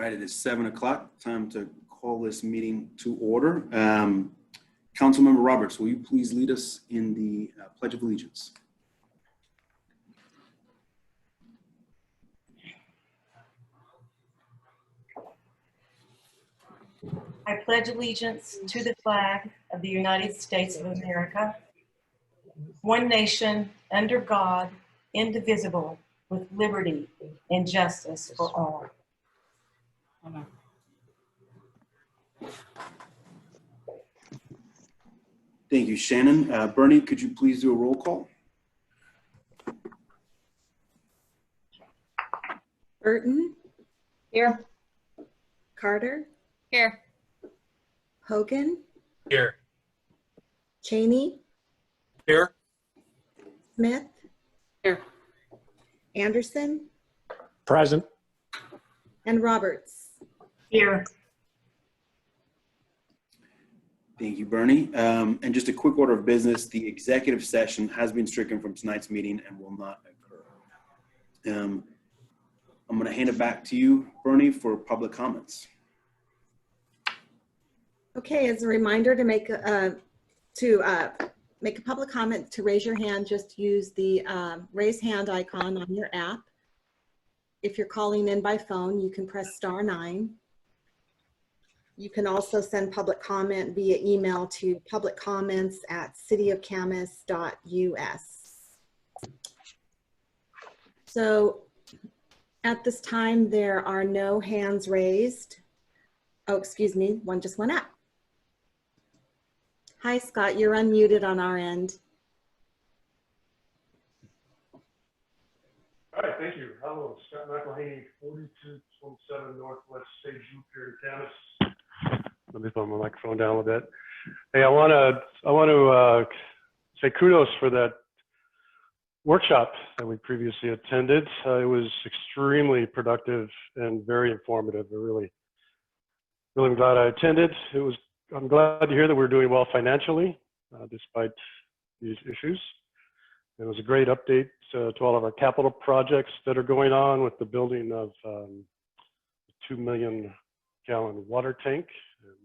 right, it is 7 o'clock. Time to call this meeting to order. Councilmember Roberts, will you please lead us in the Pledge of Allegiance? I pledge allegiance to the flag of the United States of America, one nation, under God, indivisible, with liberty and justice for all. Thank you, Shannon. Bernie, could you please do a roll call? Burton. Here. Carter. Here. Hogan. Here. Cheney. Here. Smith. Here. Anderson. Present. And Roberts. Here. Thank you, Bernie. And just a quick order of business, the executive session has been stricken from tonight's meeting and will not occur. I'm going to hand it back to you, Bernie, for public comments. Okay, as a reminder to make a public comment, to raise your hand, just use the raise hand icon on your app. If you're calling in by phone, you can press *9. You can also send public comment via email to publiccomments@cityofcamas.us. So at this time, there are no hands raised. Oh, excuse me, one just went up. Hi, Scott, you're unmuted on our end. All right, thank you. Hello, Scott McElhaney, 4227 Northwest Stage Loop here in Camas. Let me put my microphone down a little bit. Hey, I want to say kudos for that workshop that we previously attended. It was extremely productive and very informative. I'm really glad I attended. I'm glad to hear that we're doing well financially, despite these issues. It was a great update to all of our capital projects that are going on with the building of a 2 million gallon water tank, and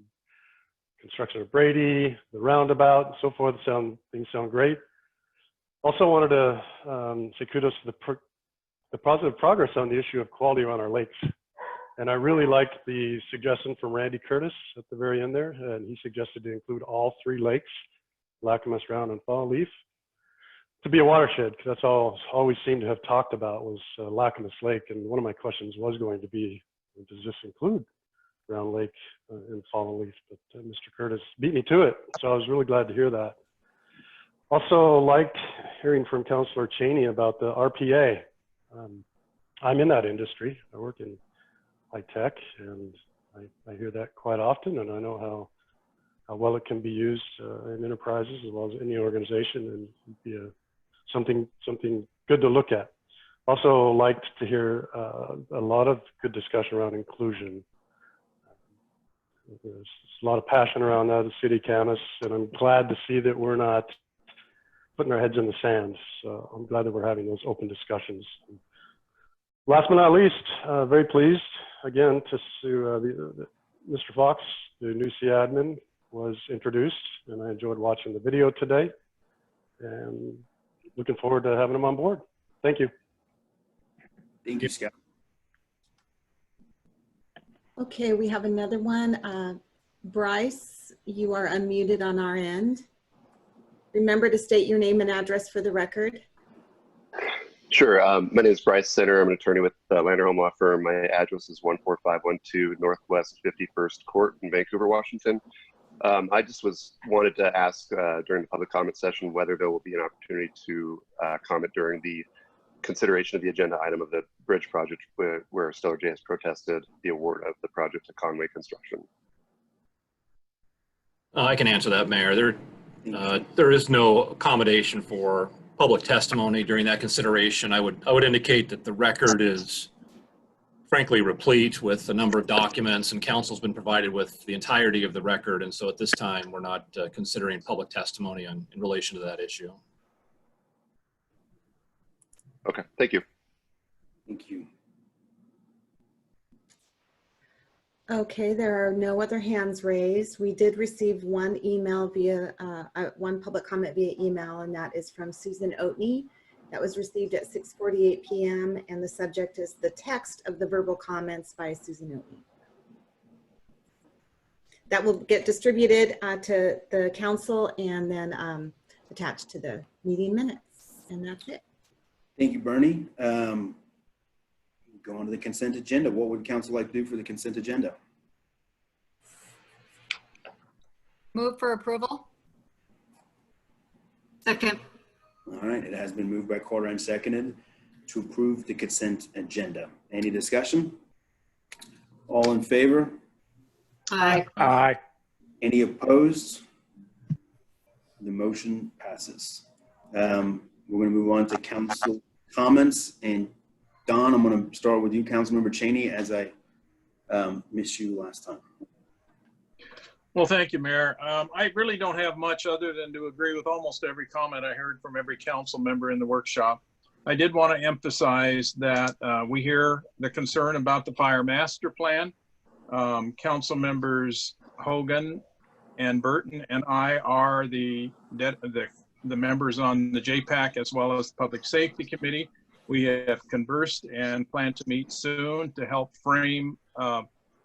construction of Brady, the roundabout, and so forth. Things sound great. Also wanted to say kudos to the positive progress on the issue of quality around our lakes. And I really liked the suggestion from Randy Curtis at the very end there. And he suggested to include all 3 lakes, Lacamas, Round, and Fall Leaf, to be a watershed, because that's all we seemed to have talked about was Lacamas Lake. And one of my questions was going to be, does this include Round Lake and Fall Leaf? But Mr. Curtis beat me to it. So I was really glad to hear that. Also liked hearing from Councilor Cheney about the RPA. I'm in that industry. I work in high tech, and I hear that quite often, and I know how well it can be used in enterprises as well as any organization, and be something good to look at. Also liked to hear a lot of good discussion around inclusion. There's a lot of passion around that at the City of Camas, and I'm glad to see that we're not putting our heads in the sand. So I'm glad that we're having those open discussions. Last but not least, very pleased again to see Mr. Fox, the new admin, was introduced, and I enjoyed watching the video today, and looking forward to having him on board. Thank you. Thank you, Scott. Okay, we have another one. Bryce, you are unmuted on our end. Remember to state your name and address for the record. Sure. My name is Bryce Center. I'm an attorney with Lander Home Law Firm. My address is 14512 Northwest 51st Court in Vancouver, Washington. I just wanted to ask during the public comment session whether there will be an opportunity to comment during the consideration of the agenda item of the bridge project where Stellar J has protested the award of the project to Conway Construction. I can answer that, Mayor. There is no accommodation for public testimony during that consideration. I would indicate that the record is frankly replete with a number of documents, and council's been provided with the entirety of the record. And so at this time, we're not considering public testimony in relation to that issue. Okay, thank you. Thank you. Okay, there are no other hands raised. We did receive one email via, one public comment via email, and that is from Susan Oatney. That was received at 6:48 p.m. and the subject is the text of the verbal comments by Susan Oatney. That will get distributed to the council and then attached to the meeting minutes, and that's it. Thank you, Bernie. Go on to the consent agenda. What would council like to do for the consent agenda? Move for approval. Second. All right, it has been moved by Quarter and seconded to approve the consent agenda. Any discussion? All in favor? Aye. Aye. Any opposed? The motion passes. We're going to move on to council comments. And Don, I'm going to start with you, Councilmember Cheney, as I missed you last time. Well, thank you, Mayor. I really don't have much other than to agree with almost every comment I heard from every council member in the workshop. I did want to emphasize that we hear the concern about the fire master plan. Council members Hogan and Burton and I are the members on the JPAC as well as the Public Safety Committee. We have conversed and plan to meet soon to help frame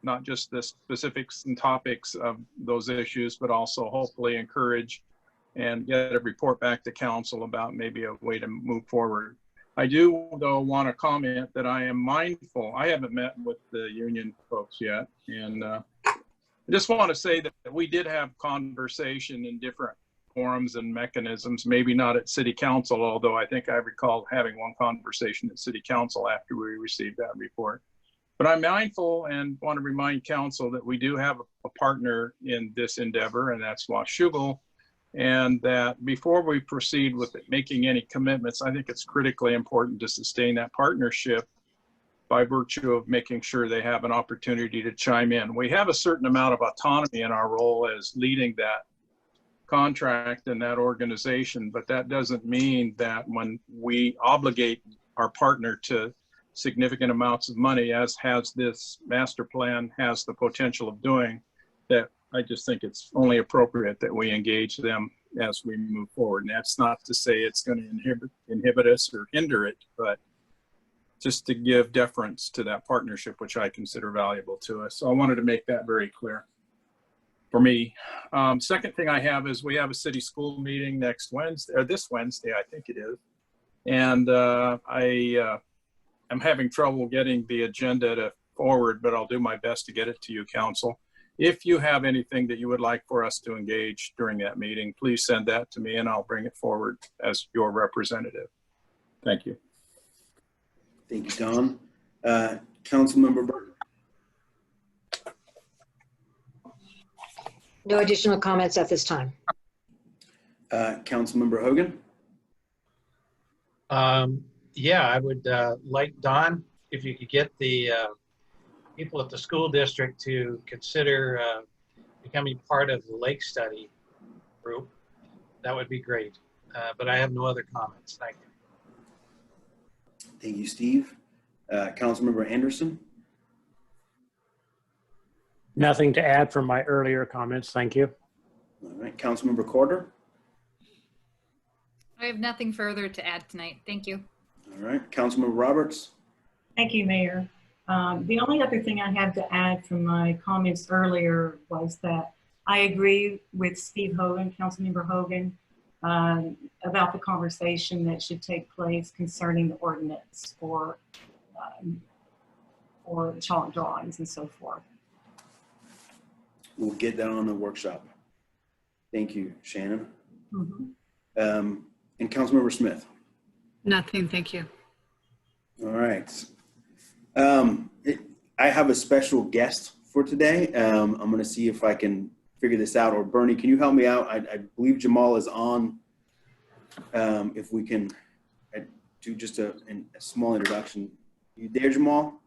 not just the specifics and topics of those issues, but also hopefully encourage and get a report back to council about maybe a way to move forward. I do, though, want to comment that I am mindful. I haven't met with the union folks yet. And I just want to say that we did have conversation in different forums and mechanisms, maybe not at city council, although I think I recall having one conversation at city council after we received that report. But I'm mindful and want to remind council that we do have a partner in this endeavor, and that's Washougal. And that before we proceed with making any commitments, I think it's critically important to sustain that partnership by virtue of making sure they have an opportunity to chime in. We have a certain amount of autonomy in our role as leading that contract and that organization, but that doesn't mean that when we obligate our partner to significant amounts of money, as has this master plan has the potential of doing, that I just think it's only appropriate that we engage them as we move forward. And that's not to say it's going to inhibit us or hinder it, but just to give deference to that partnership, which I consider valuable to us. So I wanted to make that very clear for me. Second thing I have is we have a city school meeting next Wednesday, or this Wednesday, I think it is. And I'm having trouble getting the agenda to forward, but I'll do my best to get it to you, council. If you have anything that you would like for us to engage during that meeting, please send that to me and I'll bring it forward as your representative. Thank you. Thank you, Don. Councilmember Burton. No additional comments at this time. Councilmember Hogan. Yeah, I would like Don, if you could get the people at the school district to consider becoming part of the Lake Study group, that would be great. But I have no other comments. Thank you. Thank you, Steve. Councilmember Anderson. Nothing to add from my earlier comments. Thank you. All right, Councilmember Corder. I have nothing further to add tonight. Thank you. All right, Councilmember Roberts. Thank you, Mayor. The only other thing I have to add from my comments earlier was that I agree with Steve Hogan, Councilmember Hogan, about the conversation that should take place concerning the ordinance for chalk drawings and so forth. We'll get that on the workshop. Thank you, Shannon. Mm-hmm. And Councilmember Smith. Nothing. Thank you. All right. I have a special guest for today. I'm going to see if I can figure this out. Or Bernie, can you help me out? I believe Jamal is on. If we can do just a small introduction. You there, Jamal?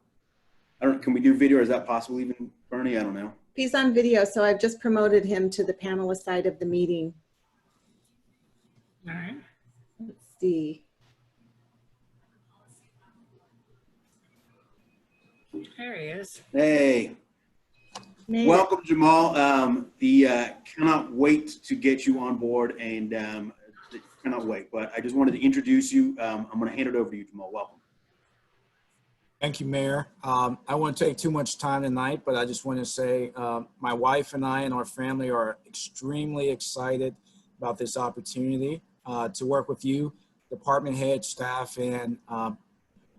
Can we do video, or is that possible even, Bernie? I don't know. He's on video, so I've just promoted him to the panelist side of the meeting. All right. Let's see. There he is. Hey. Mayor, Welcome, Jamal. Cannot wait to get you on board, and cannot wait. But I just wanted to introduce you. I'm going to hand it over to you, Jamal. Welcome. Thank you, Mayor. I won't take too much time tonight, but I just want to say my wife and I and our family are extremely excited about this opportunity to work with you, department head, staff, and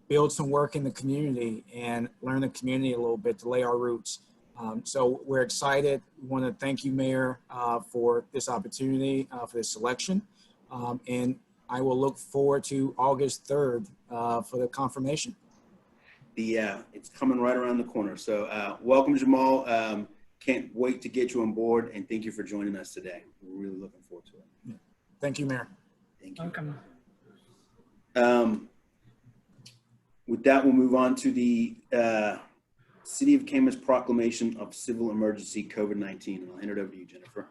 build some work in the community and learn the community a little bit to lay our roots. So we're excited. We want to thank you, Mayor, for this opportunity, for this selection. And I will look forward to August 3rd for the confirmation. It's coming right around the corner. So welcome, Jamal. Can't wait to get you on board, and thank you for joining us today. We're really looking forward to it. Thank you, Mayor. Thank you. Welcome. With that, we'll move on to the City of Camas proclamation of civil emergency COVID-19. And I'll hand it over to you, Jennifer.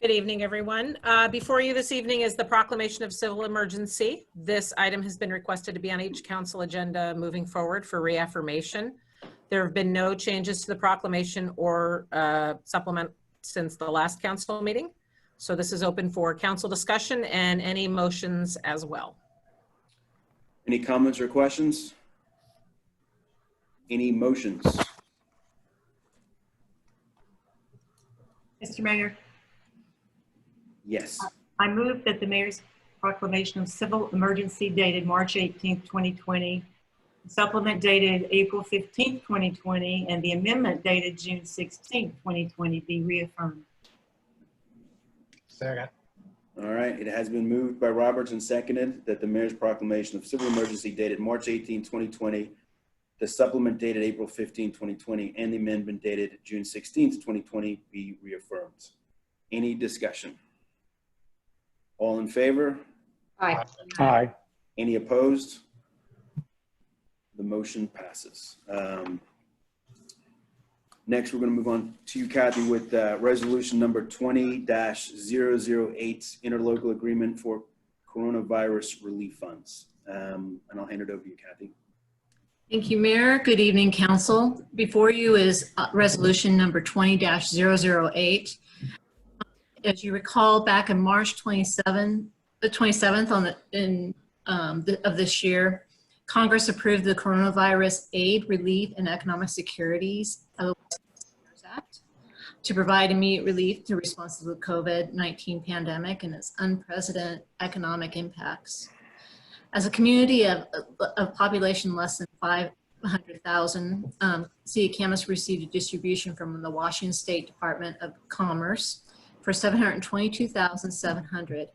Good evening, everyone. Before you this evening is the proclamation of civil emergency. This item has been requested to be on each council agenda moving forward for reaffirmation. There have been no changes to the proclamation or supplement since the last council meeting. So this is open for council discussion and any motions as well. Any comments or questions? Any motions? Mr. Mayor, Yes. I move that the mayor's proclamation of civil emergency dated March 18th, 2020, supplement dated April 15th, 2020, and the amendment dated June 16th, 2020 be reaffirmed. Second. All right. It has been moved by Roberts and seconded that the mayor's proclamation of civil emergency dated March 18, 2020, the supplement dated April 15, 2020, and the amendment dated June 16, 2020 be reaffirmed. Any discussion? All in favor? Aye. Aye. Any opposed? The motion passes. Next, we're going to move on to you, Kathy, with resolution number 20-008, interlocal agreement for coronavirus relief funds. And I'll hand it over to you, Kathy. Thank you, Mayor. Good evening, Council. Before you is resolution number 20-008. As you recall, back in March 27th of this year, Congress approved the Coronavirus Aid, Relief, and Economic Securities Act to provide immediate relief to response to the COVID-19 pandemic and its unprecedented economic impacts. As a community of population less than 500,000, City of Camas received a distribution from the Washington State Department of Commerce for $722,700.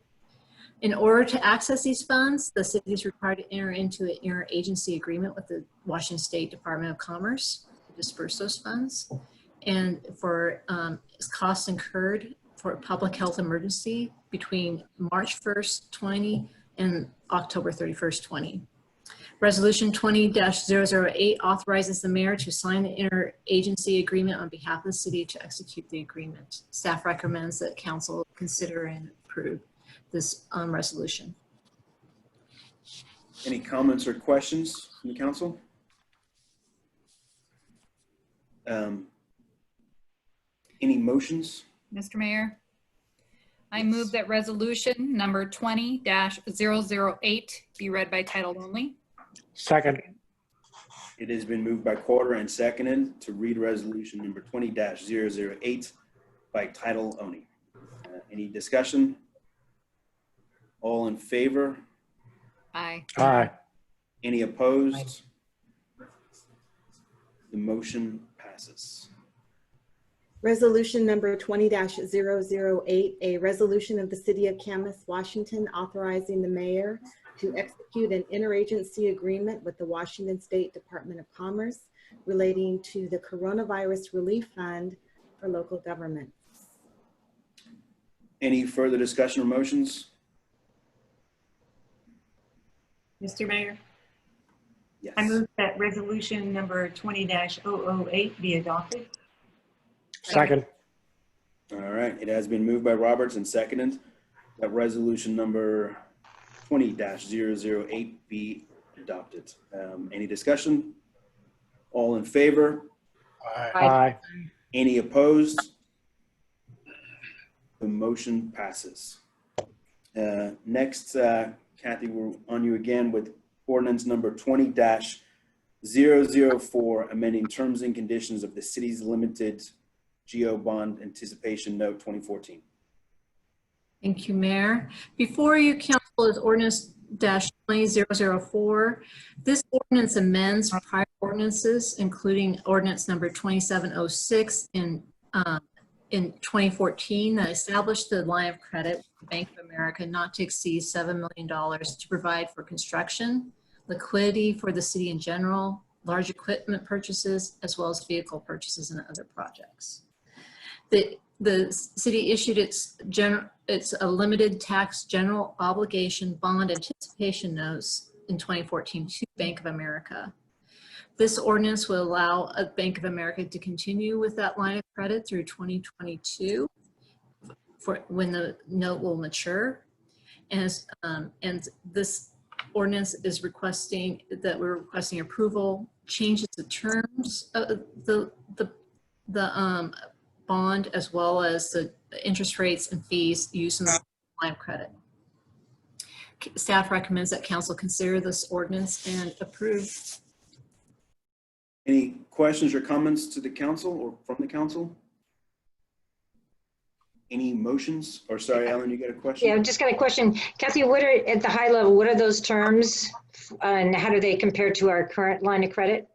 In order to access these funds, the city is required to enter into an interagency agreement with the Washington State Department of Commerce to disperse those funds. And for costs incurred for a public health emergency between March 1st, 20 and October 31st, 20. Resolution 20-008 authorizes the mayor to sign the interagency agreement on behalf of the city to execute the agreement. Staff recommends that council consider and approve this resolution. Any comments or questions from the council? Any motions? Mr. Mayor, I move that resolution number 20-008 be read by title only. Second. It has been moved by Quarter and seconded to read resolution number 20-008 by title only. Any discussion? All in favor? Aye. Aye. Any opposed? The motion passes. resolution number 20-008, a resolution of the City of Camas, Washington, authorizing the mayor to execute an interagency agreement with the Washington State Department of Commerce relating to the Coronavirus Relief Fund for local government. Any further discussion or motions? Mr. Mayor, Yes. I move that resolution number 20-008 be adopted. Second. All right. It has been moved by Roberts and seconded that resolution number 20-008 be adopted. Any discussion? All in favor? Aye. Any opposed? The motion passes. Next, Kathy, we're on you again with ordinance number 20-004, amending terms and conditions of the city's limited GO bond anticipation note 2014. Thank you, Mayor. Before you, council, is ordinance -20-004. This ordinance amends prior ordinances, including ordinance number 2706 in 2014 that established the line of credit with the Bank of America not to exceed $7 million to provide for construction, liquidity for the city in general, large equipment purchases, as well as vehicle purchases and other projects. The city issued its a limited tax general obligation bond anticipation notes in 2014 to Bank of America. This ordinance will allow Bank of America to continue with that line of credit through 2022 for when the note will mature. And this ordinance is requesting that we're requesting approval, changes the terms of the bond, as well as the interest rates and fees used in the line of credit. Staff recommends that council consider this ordinance and approve. Any questions or comments to the council or from the council? Any motions? Or sorry, Ellen, you got a question? Yeah, I've just got a question. Kathy, what are, at the high level, what are those terms and how do they compare to our current line of credit?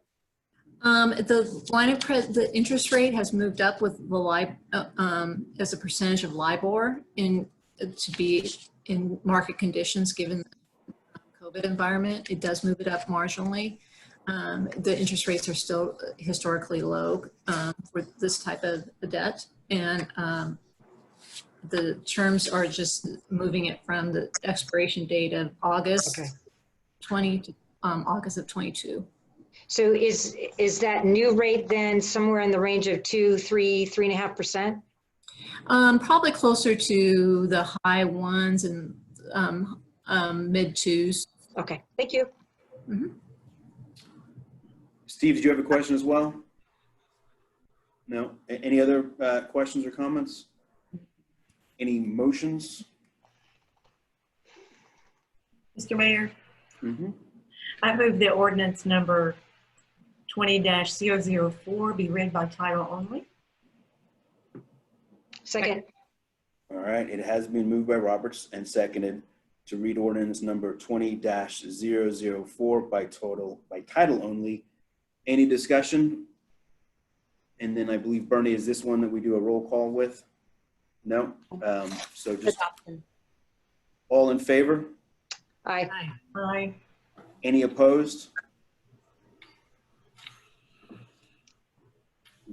The line of credit, the interest rate has moved up with the as a percentage of LIBOR to be in market conditions given the COVID environment. It does move it up marginally. The interest rates are still historically low for this type of debt, and the terms are just moving it from the expiration date of August 20 to August of 22. So is that new rate then somewhere in the range of 3.5%? Probably closer to the high ones and mid twos. Okay, thank you. Mm-hmm. Steve, did you have a question as well? No? Any other questions or comments? Any motions? Mr. Mayor, Mm-hmm. I move the ordinance number 20-004 be read by title only. Second. All right, it has been moved by Roberts and seconded to read ordinance number 20-004 by title only. Any discussion? And then I believe, Bernie, is this one that we do a roll call with? No? So just all in favor? Aye. Aye. Any opposed?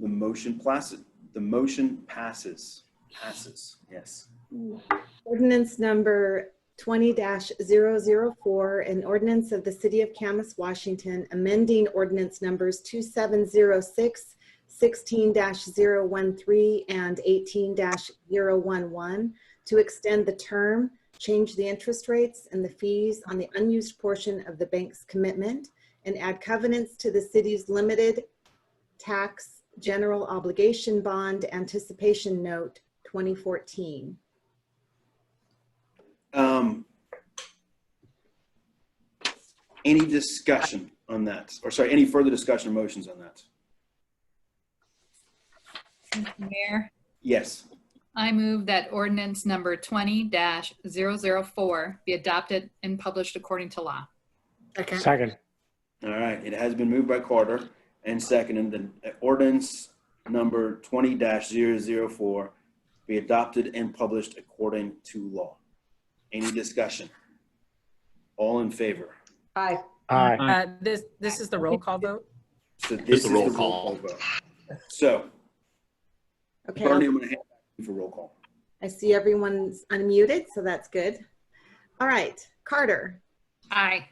The motion passes. The motion passes. Yes. Ordinance number 20-004, an ordinance of the City of Camas, Washington, amending ordinance numbers 2706, 16-013, and 18-011 to extend the term, change the interest rates and the fees on the unused portion of the bank's commitment, and add covenants to the city's limited tax general obligation bond anticipation note 2014. Any discussion on that? Or sorry, any further discussion or motions on that? Mr. Mayor, Yes. I move that ordinance number 20-004 be adopted and published according to law. Second. All right, it has been moved by Carter and seconded that ordinance number 20-004 be adopted and published according to law. Any discussion? All in favor? Aye. Aye. This is the roll call vote. So this is the roll the call. vote. So, Okay, Bernie, I'm going to hand it back to you for roll call. I see everyone's unmuted, so that's good. All right, Carter, Aye.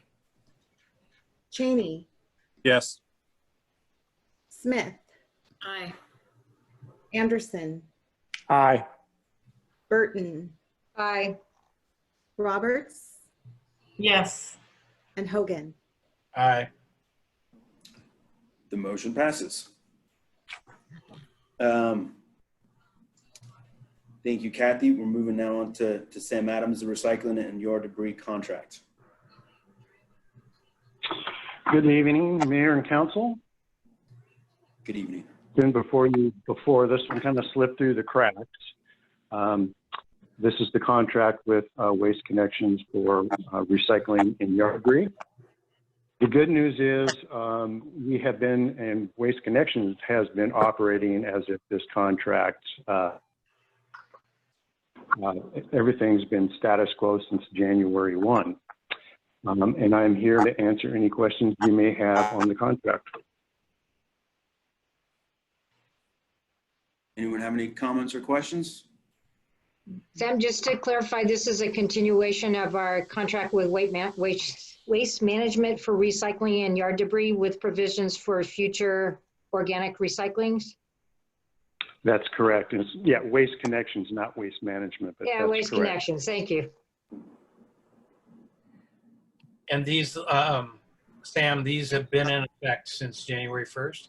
Cheney, Yes. Smith, Aye. Anderson, Aye. Burton, Aye. Roberts, Yes. and Hogan. Aye. The motion passes. Thank you, Kathy. We're moving now on to Sam Adams, the recycling and yard debris contract. Good evening, Mayor and Council. Good evening. Been before this one kind of slipped through the cracks. This is the contract with Waste Connections for recycling and yard debris. The good news is we have been, and Waste Connections has been operating as if this contract, everything's been status quo since January 1. And I'm here to answer any questions you may have on the contract. Anyone have any comments or questions? Sam, just to clarify, this is a continuation of our contract with Waste Management for recycling and yard debris with provisions for future organic recyclings? That's correct. It's, yeah, Waste Connections, not Waste Management. But Yeah, that's Waste correct. Connections, thank you. And these, Sam, these have been in effect since January 1st?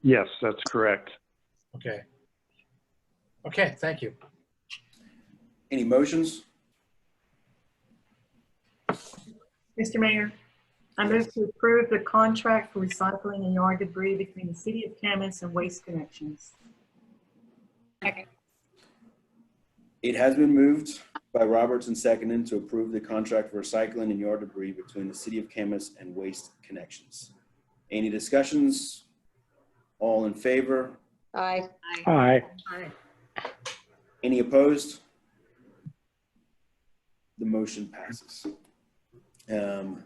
Yes, that's correct. Okay. Okay, thank you. Any motions? Mr. Mayor, I move to approve the contract for recycling and yard debris between the City of Camas and Waste Connections. Second. It has been moved by Roberts and seconded to approve the contract for recycling and yard debris between the City of Camas and Waste Connections. Any discussions? All in favor? Aye. Aye. Any opposed? The motion passes. Thank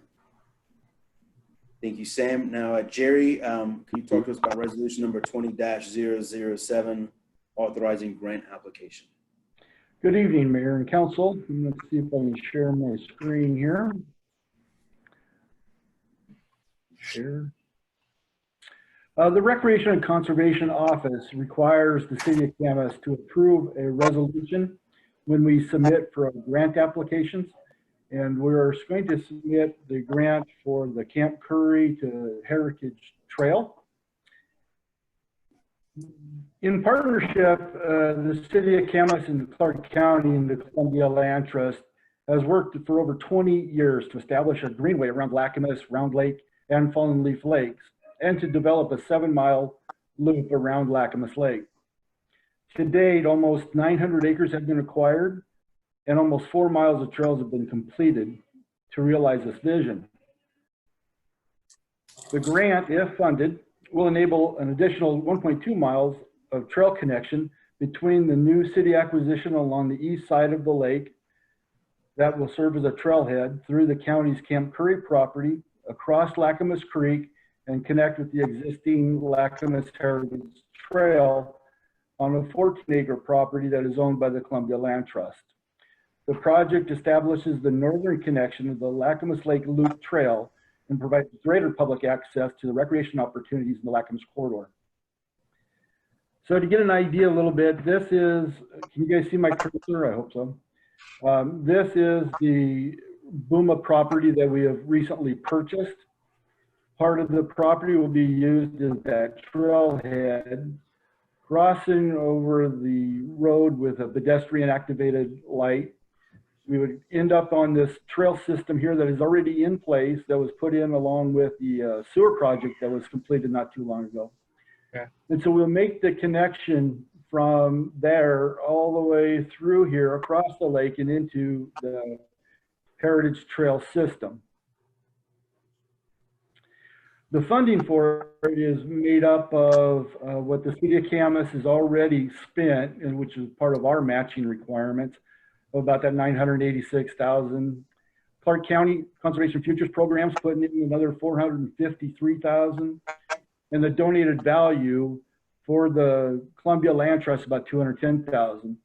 you, Sam. Now, Jerry, can you talk to us about resolution number 20-007, authorizing grant application? Good evening, Mayor and Council. Let's see if I can share my screen here. Share. The Recreation and Conservation Office requires the City of Camas to approve a resolution when we submit for grant applications. And we're going to submit the grant for the Camp Curry to Heritage Trail. In partnership, the City of Camas and Clark County and the Columbia Land Trust has worked for over 20 years to establish a greenway around Lacamas, Round Lake, and Fallen Leaf Lakes, and to develop a 7-mile loop around Lacamas Lake. To date, almost 900 acres have been acquired, and almost 4 miles of trails have been completed to realize this vision. The grant, if funded, will enable an additional 1.2 miles of trail connection between the new city acquisition along the east side of the lake that will serve as a trailhead through the county's Camp Curry property, across Lacamas Creek, and connect with the existing Lacamas Heritage Trail on a 14-acre property that is owned by the Columbia Land Trust. The project establishes the northern connection of the Lacamas Lake Loop Trail and provides greater public access to the recreation opportunities in the Lacamas corridor. So to get an idea a little bit, this is, can you guys see my cursor? I hope so. This is the Booma property that we have recently purchased. Part of the property will be used as that trailhead, crossing over the road with a pedestrian activated light. We would end up on this trail system here that is already in place, that was put in along with the sewer project that was completed not too long ago. Okay. And so we'll make the connection from there all the way through here across the lake and into the Heritage Trail system. The funding for it is made up of what the City of Camas has already spent, and which is part of our matching requirements, about that $986,000. Clark County Conservation Futures Programs putting in another $453,000, and the donated value for the Columbia Land Trust about $210,000.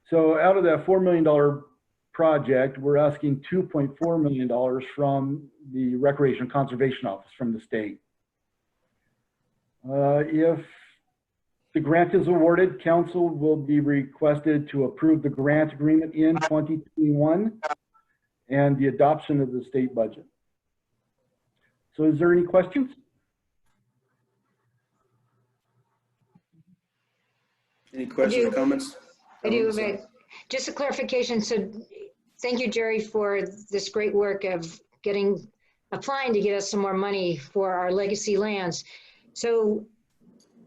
So out of that $4 million project, we're asking $2.4 million from the Recreation Conservation Office from the state. If the grant is awarded, council will be requested to approve the grant agreement in 2021 and the adoption of the state budget. So is there any questions? Any questions or comments? I do, but just a clarification. So thank you, Jerry, for this great work of applying to get us some more money for our legacy lands. So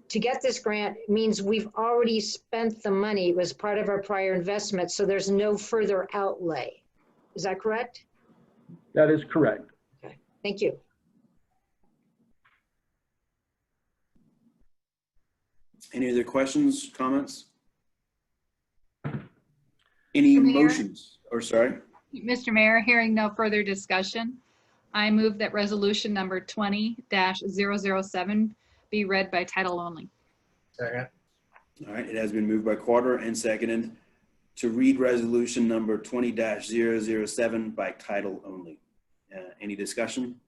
to get this grant means we've already spent the money. It was part of our prior investment, so there's no further outlay. Is that correct? That is correct. Okay, thank you. Any other questions, comments? Any Mayor? motions? Or sorry? Mr. Mayor, hearing no further discussion, I move that resolution number 20-007 be read by title only. Second. All right, it has been moved by Quarter and seconded to read resolution number 20-007 by title only. Any discussion?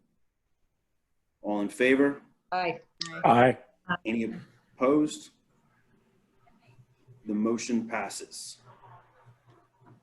All in favor? Aye. Aye. Any opposed? The motion passes.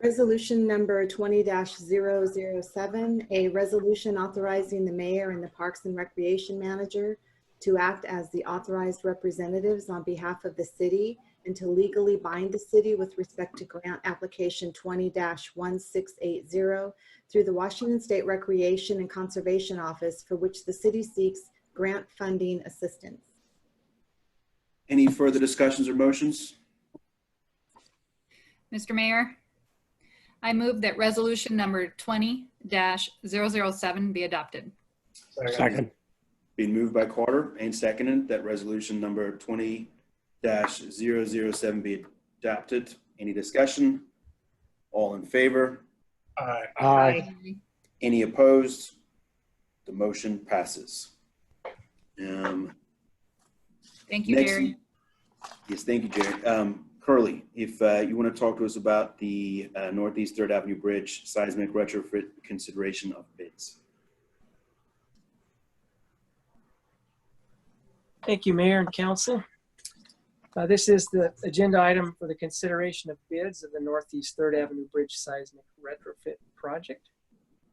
Resolution number 20-007, a resolution authorizing the mayor and the Parks and Recreation Manager to act as the authorized representatives on behalf of the city and to legally bind the city with respect to grant application 20-1680 through the Washington State Recreation and Conservation Office, for which the city seeks grant funding assistance. Any further discussions or motions? Mr. Mayor, I move that resolution number 20-007 be adopted. Second. Been moved by Quarter and seconded that resolution number 20-007 be adopted. Any discussion? All in favor? Aye. Aye. Any opposed? The motion passes. Thank you, Next- Jerry. Yes, thank you, Jerry. Curly, if you want to talk to us about the Northeast 3rd Avenue Bridge seismic retrofit consideration of bids. Thank you, Mayor and Council. This is the agenda item for the consideration of bids of the Northeast 3rd Avenue Bridge seismic retrofit project.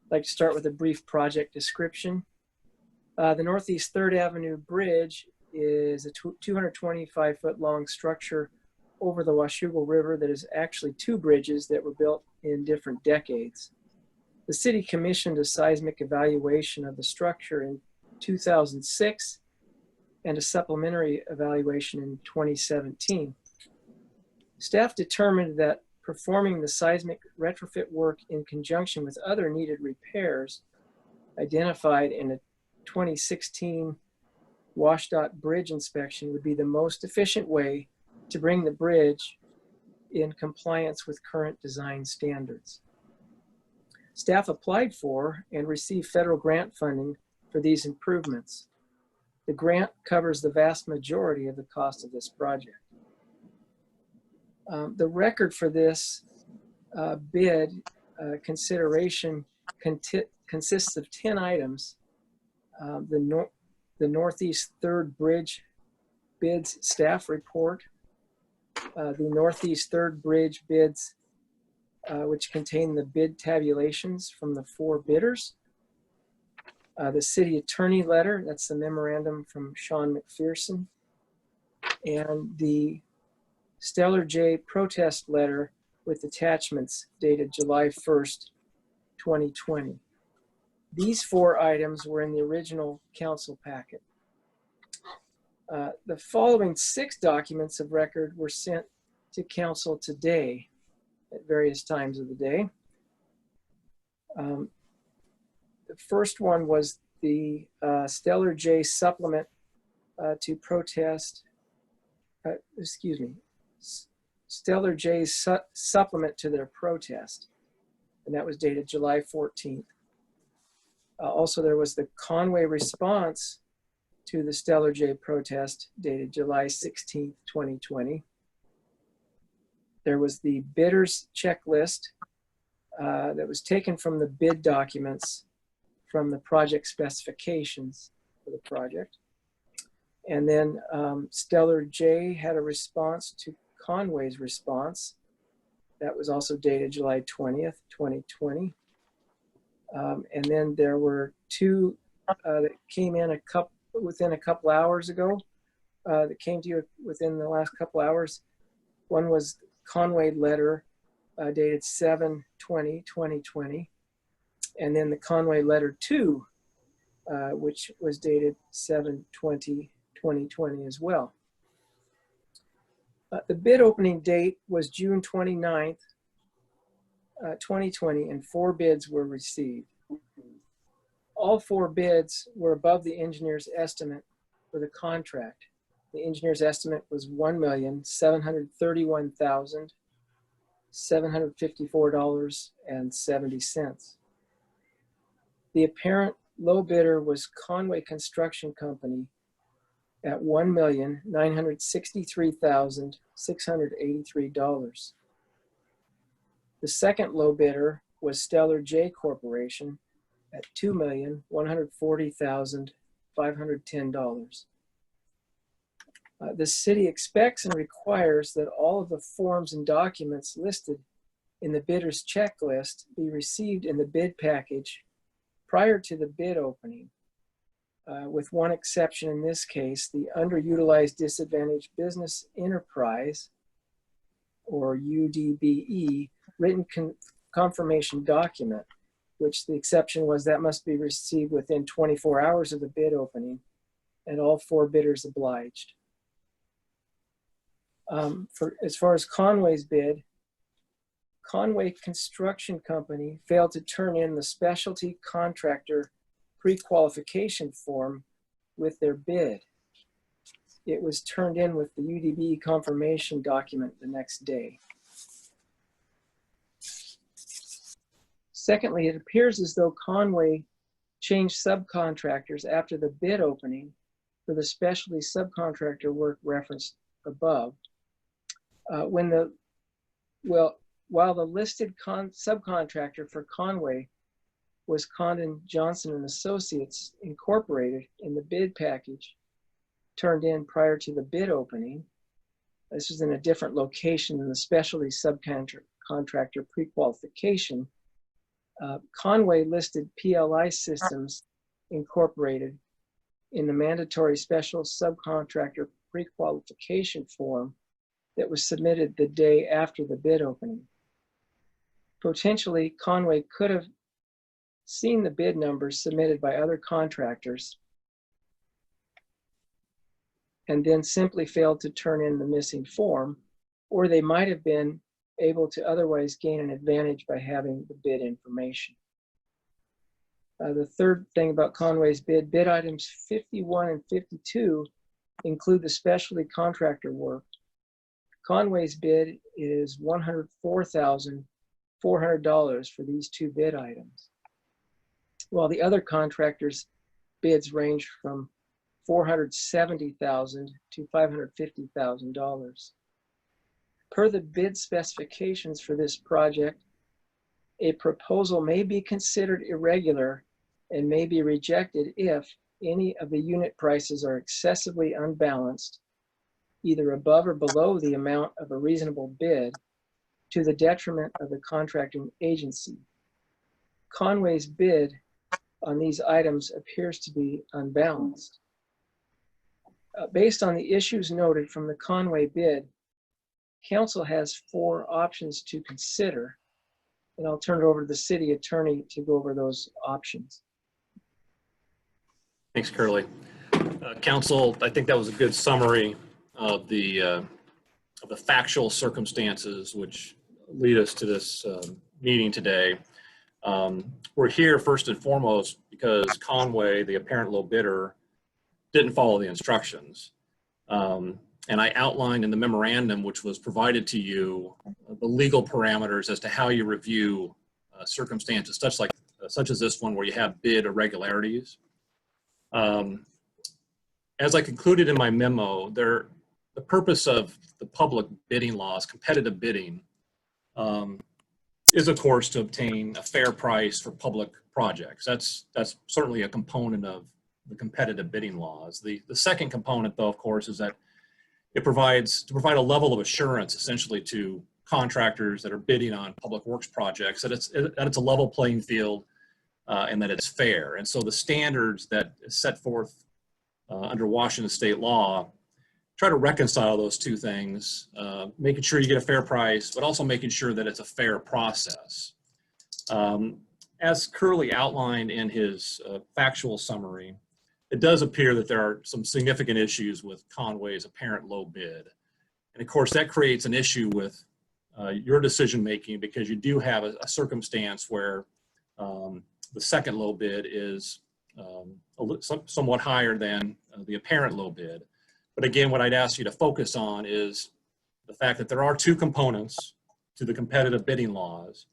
I'd like to start with a brief project description. The Northeast 3rd Avenue Bridge is a 225-foot long structure over the Washougal River that is actually two bridges that were built in different decades. The city commissioned a seismic evaluation of the structure in 2006 and a supplementary evaluation in 2017. Staff determined that performing the seismic retrofit work in conjunction with other needed repairs identified in a 2016 WashDOT bridge inspection would be the most efficient way to bring the bridge in compliance with current design standards. Staff applied for and received federal grant funding for these improvements. The grant covers the vast majority of the cost of this project. The record for this bid consideration consists of 10 items. The Northeast 3rd Bridge bids staff report, the Northeast 3rd Bridge bids, which contain the bid tabulations from the 4 bidders, the city attorney letter, that's the memorandum from Sean McPherson, and the Stellar J protest letter with attachments dated July 1st, 2020. These 4 items were in the original council packet. The following 6 documents of record were sent to council today at various times of the day. The first one was the Stellar J supplement to protest, Stellar J's supplement to their protest, and that was dated July 14th. Also, there was the Conway response to the Stellar J protest dated July 16th, 2020. There was the bidder's checklist that was taken from the bid documents from the project specifications for the project. And then Stellar J had a response to Conway's response. That was also dated July 20th, 2020. And then there were 2 that came in within a couple hours ago, that came to you within the last couple hours. One was Conway letter dated 7/20/2020, and then the Conway letter 2, which was dated 7/20/2020 as well. The bid opening date was June 29th, 2020, and 4 bids were received. All 4 bids were above the engineer's estimate for the contract. The engineer's estimate was $1,731,754.70. The apparent low bidder was Conway Construction Company at $1,963,683. The second low bidder was Stellar J Corporation at $2,140,510. The city expects and requires that all of the forms and documents listed in the bidder's checklist be received in the bid package prior to the bid opening, with one exception in this case, the Underutilized Disadvantaged Business Enterprise, or UDBE, written confirmation document, which the exception was that must be received within 24 hours of the bid opening, and all 4 bidders obliged. As far as Conway's bid, Conway Construction Company failed to turn in the specialty contractor pre-qualification form with their bid. It was turned in with the UDB confirmation document the next day. Secondly, it appears as though Conway changed subcontractors after the bid opening for the specialty subcontractor work referenced above. While the listed subcontractor for Conway was Condon Johnson & Associates Incorporated in the bid package turned in prior to the bid opening, this was in a different location than the specialty subcontractor pre-qualification. Conway listed PLI Systems Incorporated in the mandatory special subcontractor pre-qualification form that was submitted the day after the bid opening. Potentially, Conway could have seen the bid numbers submitted by other contractors and then simply failed to turn in the missing form, or they might have been able to otherwise gain an advantage by having the bid information. The third thing about Conway's bid items 51 and 52 include the specialty contractor work. Conway's bid is $104,400 for these 2 bid items, while the other contractors' bids range from $470,000 to $550,000. Per the bid specifications for this project, a proposal may be considered irregular and may be rejected if any of the unit prices are excessively unbalanced, either above or below the amount of a reasonable bid, to the detriment of the contracting agency. Conway's bid on these items appears to be unbalanced. Based on the issues noted from the Conway bid, Council has 4 options to consider, and I'll turn it over to the city attorney to go over those options. Thanks, Curley. Council, I think that was a good summary of the factual circumstances which lead us to this meeting today. We're here first and foremost because Conway, the apparent low bidder, didn't follow the instructions. And I outlined in the memorandum which was provided to you the legal parameters as to how you review circumstances such as this one where you have bid irregularities. As I concluded in my memo, the purpose of the public bidding laws, competitive bidding, is of course to obtain a fair price for public projects. That's certainly a component of the competitive bidding laws. The second component, though, of course, is that it provides a level of assurance essentially to contractors that are bidding on public works projects that it's a level playing field and that it's fair. And so the standards that is set forth under Washington state law try to reconcile those two things, making sure you get a fair price, but also making sure that it's a fair process. As Curley outlined in his factual summary, it does appear that there are some significant issues with Conway's apparent low bid. And of course, that creates an issue with your decision making, because you do have a circumstance where the second low bid is somewhat higher than the apparent low bid. But again, what I'd ask you to focus on is the fact that there are two components to the competitive bidding laws.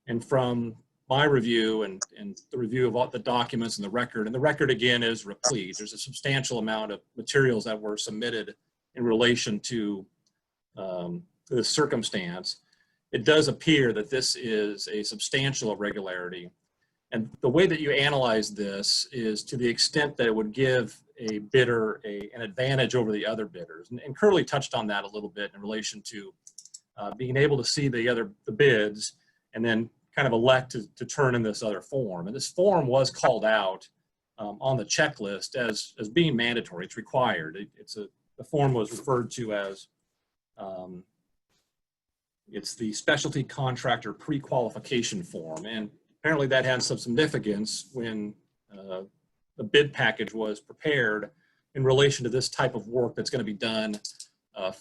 And from my review and the review of all the documents and the record again is replete. There's a substantial amount of materials that were submitted in relation to the circumstance. It does appear that this is a substantial irregularity. And the way that you analyze this is to the extent that it would give a bidder an advantage over the other bidders. And Curley touched on that a little bit in relation to being able to see the bids and then kind of elect to turn in this other form. And this form was called out on the checklist as being mandatory. It's required. The form was referred to as it's the specialty contractor pre-qualification form. And apparently that had some significance when the bid package was prepared in relation to this type of work that's going to be done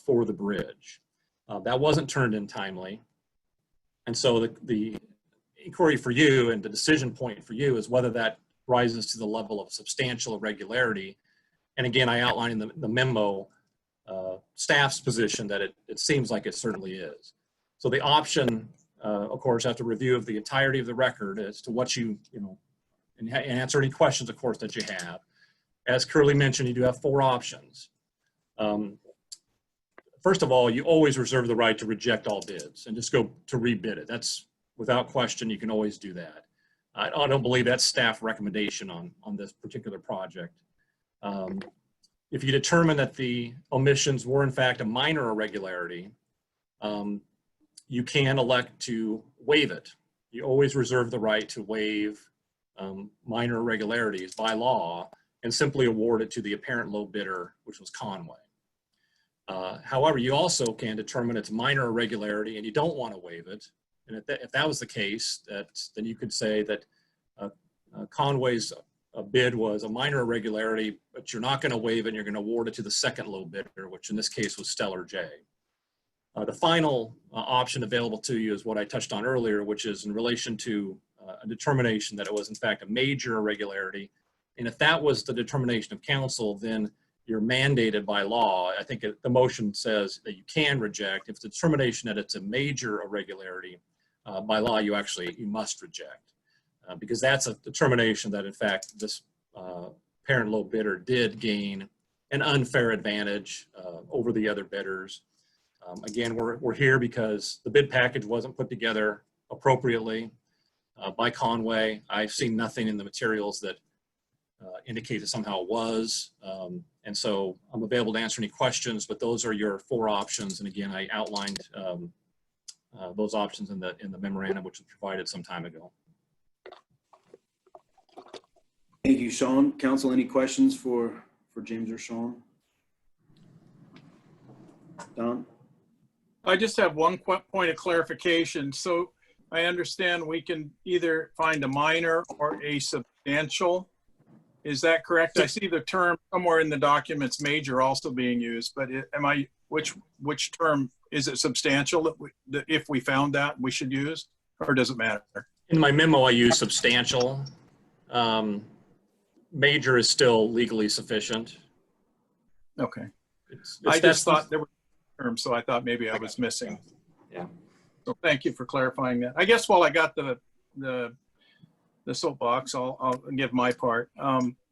for the bridge. That wasn't turned in timely. And so the inquiry for you and the decision point for you is whether that rises to the level of substantial irregularity. And again, I outlined in the memo staff's position that it seems like it certainly is. So the option, of course, after review of the entirety of the record as to what and answer any questions, of course, that you have. As Curley mentioned, you do have 4 options. First of all, you always reserve the right to reject all bids and just go to rebid it. That's without question, you can always do that. I don't believe that's staff recommendation on this particular project. If you determine that the omissions were in fact a minor irregularity, you can elect to waive it. You always reserve the right to waive minor irregularities by law and simply award it to the apparent low bidder, which was Conway. However, you also can determine it's a minor irregularity and you don't want to waive it. And if that was the case, then you could say that Conway's bid was a minor irregularity, but you're not going to waive it and you're going to award it to the second low bidder, which in this case was Stellar J. The final option available to you is what I touched on earlier, which is in relation to a determination that it was in fact a major irregularity. And if that was the determination of council, then you're mandated by law. I think the motion says that you can reject. If it's a determination that it's a major irregularity, by law, you must reject. Because that's a determination that in fact this parent low bidder did gain an unfair advantage over the other bidders. Again, we're here because the bid package wasn't put together appropriately by Conway. I've seen nothing in the materials that indicate that somehow it was. And so I'm available to answer any questions, but those are your 4 options. And again, I outlined those options in the memorandum, which was provided some time ago. Thank you, Sean. Council, any questions for James or Sean? Don? I just have one point of clarification. So I understand we can either find a minor or a substantial. Is that correct? I see the term somewhere in the documents, major, also being used, but which term, is it substantial that if we found that we should use, or does it matter? In my memo, I use substantial. Major is still legally sufficient. Okay. I just thought there were terms, so I thought maybe I was missing. Yeah. So thank you for clarifying that. I guess while I got the soapbox, I'll give my part.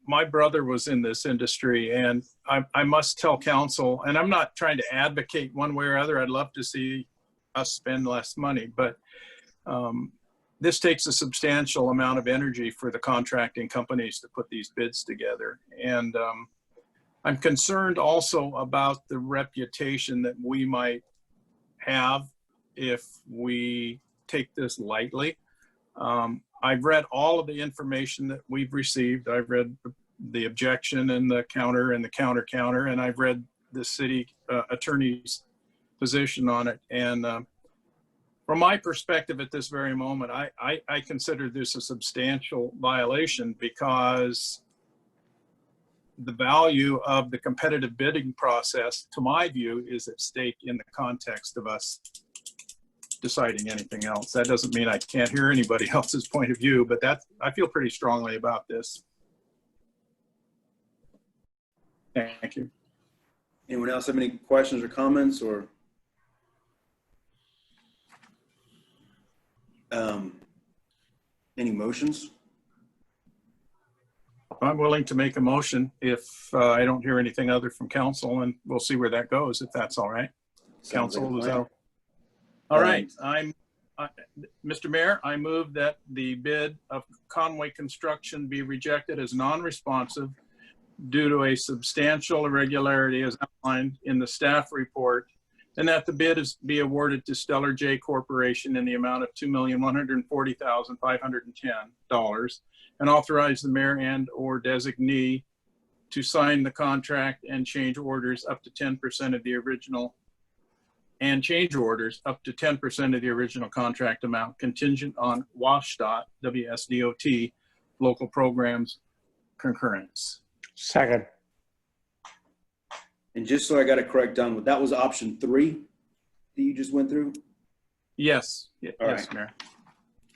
My brother was in this industry, and I must tell council, and I'm not trying to advocate one way or other. I'd love to see us spend less money, but this takes a substantial amount of energy for the contracting companies to put these bids together. And I'm concerned also about the reputation that we might have if we take this lightly. I've read all of the information that we've received. I've read the objection and the counter and the counter, and I've read the city attorney's position on it. And from my perspective at this very moment, I consider this a substantial violation because the value of the competitive bidding process, to my view, is at stake in the context of us deciding anything else. That doesn't mean I can't hear anybody else's point of view, but I feel pretty strongly about this. Thank you. Anyone else have any questions or comments or? Any motions? I'm willing to make a motion if I don't hear anything other from council, and we'll see where that goes, if that's all right. Sounds like Council, a is plan. that all right? Mr. Mayor, I move that the bid of Conway Construction be rejected as non-responsive due to a substantial irregularity as outlined in the staff report, and that the bid be awarded to Stellar J Corporation in the amount of $2,140,510, and authorize the mayor and or designee to sign the contract and change orders up to 10% of the original contract amount contingent on WSDOT, WSDOT local programs concurrence. Second. And just so I got it correct, Don, that was option 3 that you just went through? Yes, All yes, right. Mayor.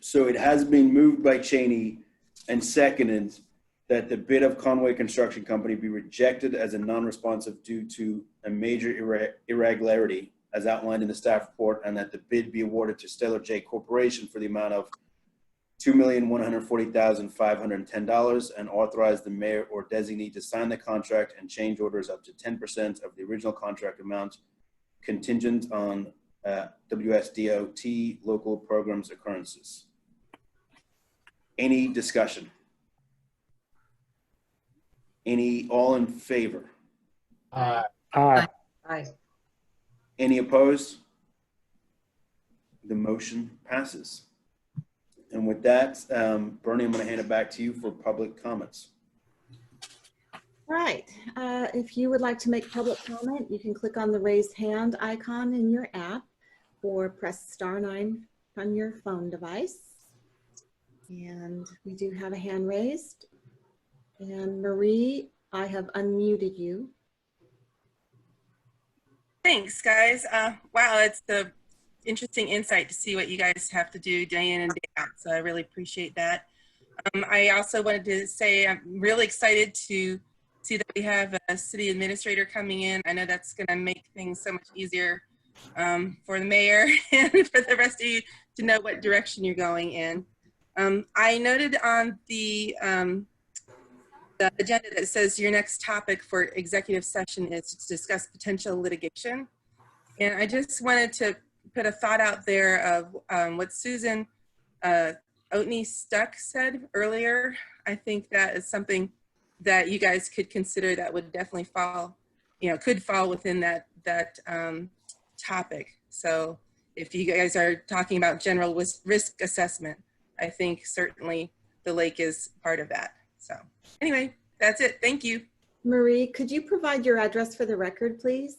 So it has been moved by Cheney and seconded that the bid of Conway Construction Company be rejected as a non-responsive due to a major irregularity as outlined in the staff report, and that the bid be awarded to Stellar J Corporation for the amount of $2,140,510, and authorize the mayor or designee to sign the contract and change orders up to 10% of the original contract amount contingent on WSDOT local programs occurrences. Any discussion? All in favor? Aye. Aye. Any opposed? The motion passes. And with that, Bernie, I'm going to hand it back to you for public comments. All right. If you would like to make public comment, you can click on the raised hand icon in your app or press *9 on your phone device. And we do have a hand raised. And Marie, I have unmuted you. Thanks, guys. Wow, it's the interesting insight to see what you guys have to do day in and day out. So I really appreciate that. I also wanted to say I'm really excited to see that we have a city administrator coming in. I know that's going to make things so much easier for the mayor and for the rest of you to know what direction you're going in. I noted on the agenda that says your next topic for executive session is to discuss potential litigation. And I just wanted to put a thought out there of what Susan Oatney Stuck said earlier. I think that is something that you guys could consider that would definitely fall, could fall within that topic. So if you guys are talking about general risk assessment, I think certainly the lake is part of that. So anyway, that's it. Thank you. Marie, could you provide your address for the record, please?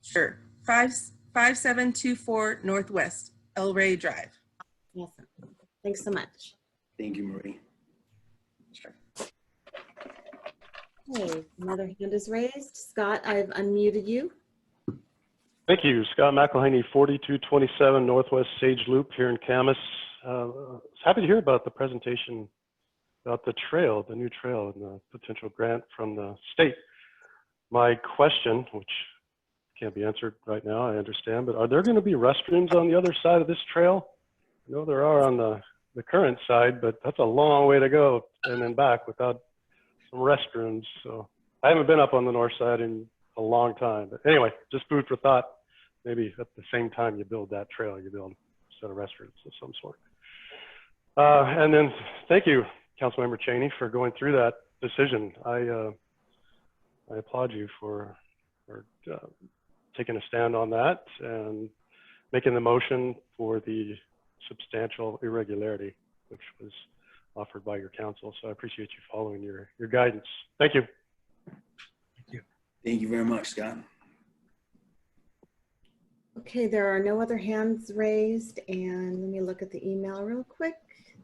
Sure. 5724 Northwest El Rey Drive. Awesome. Thanks so much. Thank you, Marie. Sure. Okay, another hand is raised. Scott, I've unmuted you. Thank you. Scott McElhaney, 4227 Northwest Sage Loop here in Camas. Happy to hear about the presentation about the trail, the new trail, and the potential grant from the state. My question, which can't be answered right now, I understand, but are there going to be restrooms on the other side of this trail? I know there are on the current side, but that's a long way to go and then back without some restrooms. So I haven't been up on the north side in a long time. But anyway, just food for thought. Maybe at the same time you build that trail, you build a set of restrooms of some sort. And then thank you, Councilmember Cheney, for going through that decision. I applaud you for taking a stand on that and making the motion for the substantial irregularity, which was offered by your council. So I appreciate you following your guidance. Thank you. Thank you very much, Scott. Okay, there are no other hands raised, and let me look at the email real quick.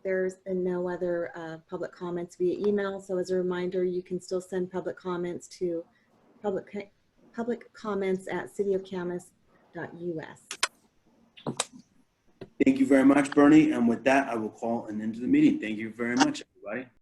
There's been no other public comments via email, so as a reminder, you can still send public comments to public comments at cityofcamas.us. Thank you very much, Bernie. And with that, I will call an end to the meeting. Thank you very much, everybody.